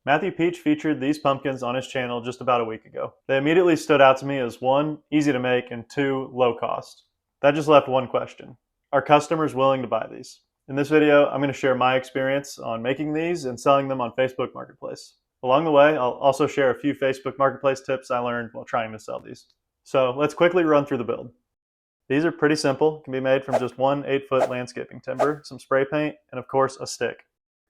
Matthew Peech featured these pumpkins on his channel just about a week ago. They immediately stood out to me as 1, easy to make, and 2, low cost. That just left one question. Are customers willing to buy these? In this video, I'm going to share my experience on making these and selling them on Facebook Marketplace. Along the way, I'll also share a few Facebook Marketplace tips I learned while trying to sell these. So let's quickly run through the build. These are pretty simple, can be made from just one 8-foot landscaping timber, some spray paint, and of course a stick.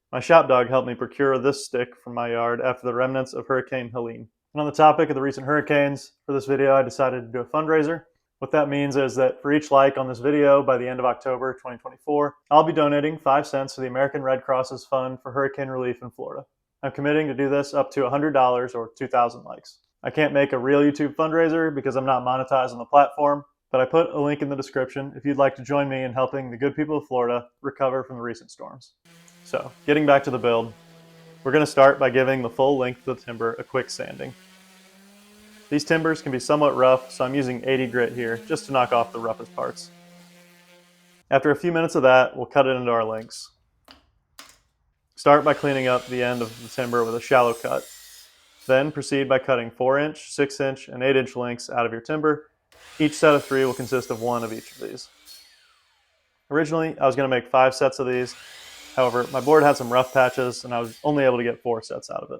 My shop dog helped me procure this stick from my yard after the remnants of Hurricane Helene. And on the topic of the recent hurricanes, for this video I decided to do a fundraiser. What that means is that for each like on this video by the end of October 2024, I'll be donating 5 cents to the American Red Cross's Fund for Hurricane Relief in Florida. I'm committing to do this up to $100 or 2,000 likes. I can't make a real YouTube fundraiser because I'm not monetized on the platform, but I put a link in the description if you'd like to join me in helping the good people of Florida recover from the recent storms. So, getting back to the build, we're going to start by giving the full length of the timber a quick sanding. These timbers can be somewhat rough, so I'm using 80 grit here just to knock off the roughest parts. After a few minutes of that, we'll cut it into our lengths. Start by cleaning up the end of the timber with a shallow cut. Then proceed by cutting 4-inch, 6-inch, and 8-inch lengths out of your timber. Each set of 3 will consist of 1 of each of these. Originally, I was going to make 5 sets of these. However, my board had some rough patches and I was only able to get 4 sets out of it.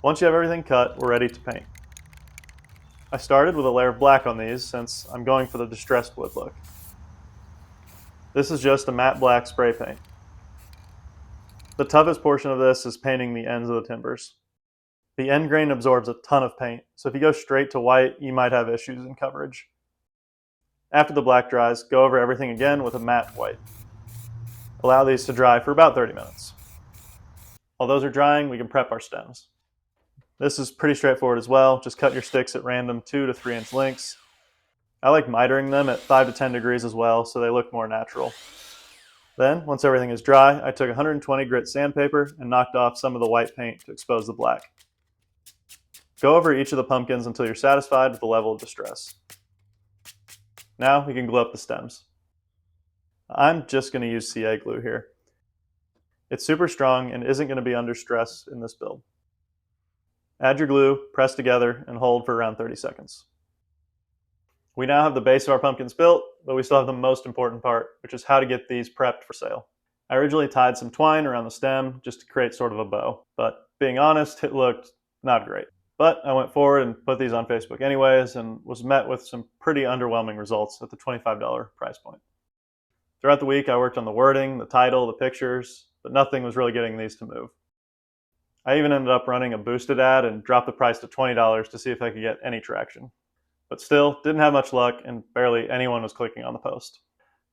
Once you have everything cut, we're ready to paint. I started with a layer of black on these since I'm going for the distressed wood look. This is just a matte black spray paint. The toughest portion of this is painting the ends of the timbers. The end grain absorbs a ton of paint, so if you go straight to white, you might have issues in coverage. After the black dries, go over everything again with a matte white. Allow these to dry for about 30 minutes. While those are drying, we can prep our stems. This is pretty straightforward as well. Just cut your sticks at random 2 to 3-inch lengths. I like mitering them at 5 to 10 degrees as well, so they look more natural. Then, once everything is dry, I took 120 grit sandpaper and knocked off some of the white paint to expose the black. Go over each of the pumpkins until you're satisfied with the level of distress. Now we can glue up the stems. I'm just going to use CA glue here. It's super strong and isn't going to be under stress in this build. Add your glue, press together, and hold for around 30 seconds. We now have the base of our pumpkins built, but we still have the most important part, which is how to get these prepped for sale. I originally tied some twine around the stem just to create sort of a bow, but being honest, it looked not great. But I went forward and put these on Facebook anyways and was met with some pretty underwhelming results at the $25 price point. Throughout the week, I worked on the wording, the title, the pictures, but nothing was really getting these to move. I even ended up running a boosted ad and dropped the price to $20 to see if I could get any traction. But still, didn't have much luck and barely anyone was clicking on the post.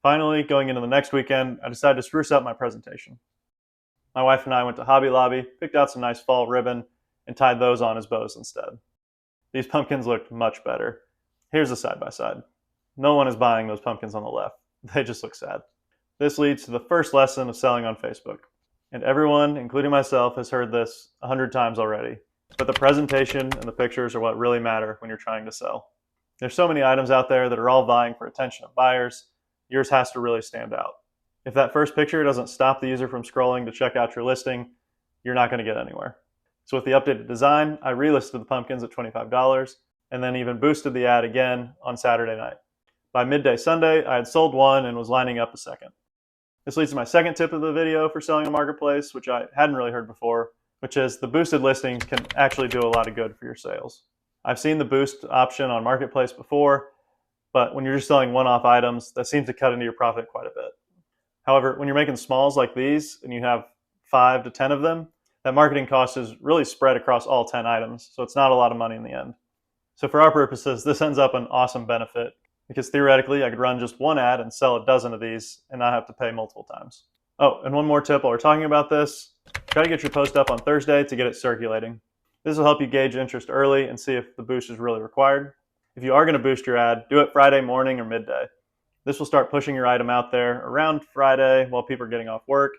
Finally, going into the next weekend, I decided to spruce up my presentation. My wife and I went to Hobby Lobby, picked out some nice fall ribbon, and tied those on as bows instead. These pumpkins looked much better. Here's the side-by-side. No one is buying those pumpkins on the left. They just look sad. This leads to the first lesson of selling on Facebook. And everyone, including myself, has heard this 100 times already. But the presentation and the pictures are what really matter when you're trying to sell. There's so many items out there that are all vying for attention of buyers. Yours has to really stand out. If that first picture doesn't stop the user from scrolling to check out your listing, you're not going to get anywhere. So with the updated design, I relisted the pumpkins at $25 and then even boosted the ad again on Saturday night. By midday Sunday, I had sold one and was lining up a second. This leads to my second tip of the video for selling a marketplace, which I hadn't really heard before, which is the boosted listings can actually do a lot of good for your sales. I've seen the boost option on Marketplace before, but when you're just selling one-off items, that seems to cut into your profit quite a bit. However, when you're making smalls like these and you have 5 to 10 of them, that marketing cost is really spread across all 10 items, so it's not a lot of money in the end. So for our purposes, this ends up an awesome benefit because theoretically I could run just one ad and sell a dozen of these and not have to pay multiple times. Oh, and one more tip while we're talking about this, try to get your post up on Thursday to get it circulating. This will help you gauge interest early and see if the boost is really required. If you are going to boost your ad, do it Friday morning or midday. This will start pushing your item out there around Friday while people are getting off work.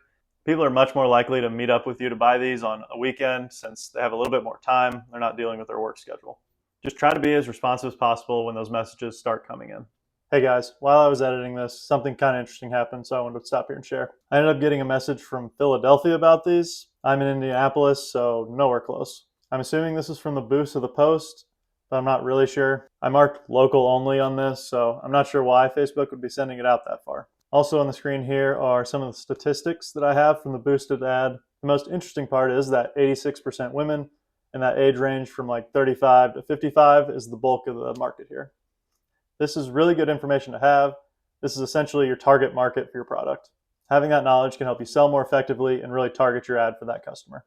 People are much more likely to meet up with you to buy these on a weekend since they have a little bit more time. They're not dealing with their work schedule. Just try to be as responsive as possible when those messages start coming in. Hey guys, while I was editing this, something kind of interesting happened, so I wanted to stop here and share. I ended up getting a message from Philadelphia about these. I'm in Indianapolis, so nowhere close. I'm assuming this is from the boost of the post, but I'm not really sure. I marked local only on this, so I'm not sure why Facebook would be sending it out that far. Also on the screen here are some of the statistics that I have from the boosted ad. The most interesting part is that 86% women, and that age range from like 35 to 55 is the bulk of the market here. This is really good information to have. This is essentially your target market for your product. Having that knowledge can help you sell more effectively and really target your ad for that customer.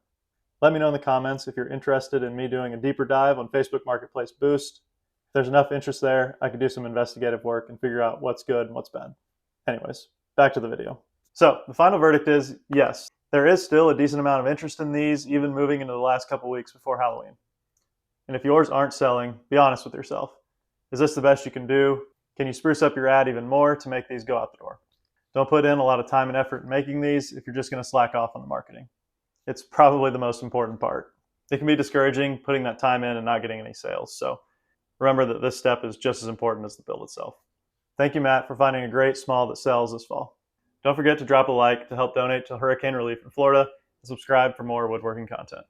Let me know in the comments if you're interested in me doing a deeper dive on Facebook Marketplace Boost. If there's enough interest there, I can do some investigative work and figure out what's good and what's bad. Anyways, back to the video. So the final verdict is yes, there is still a decent amount of interest in these, even moving into the last couple weeks before Halloween. And if yours aren't selling, be honest with yourself. Is this the best you can do? Can you spruce up your ad even more to make these go out the door? Don't put in a lot of time and effort in making these if you're just going to slack off on the marketing. It's probably the most important part. It can be discouraging putting that time in and not getting any sales. So remember that this step is just as important as the build itself. Thank you, Matt, for finding a great small that sells this fall. Don't forget to drop a like to help donate to hurricane relief in Florida and subscribe for more woodworking content.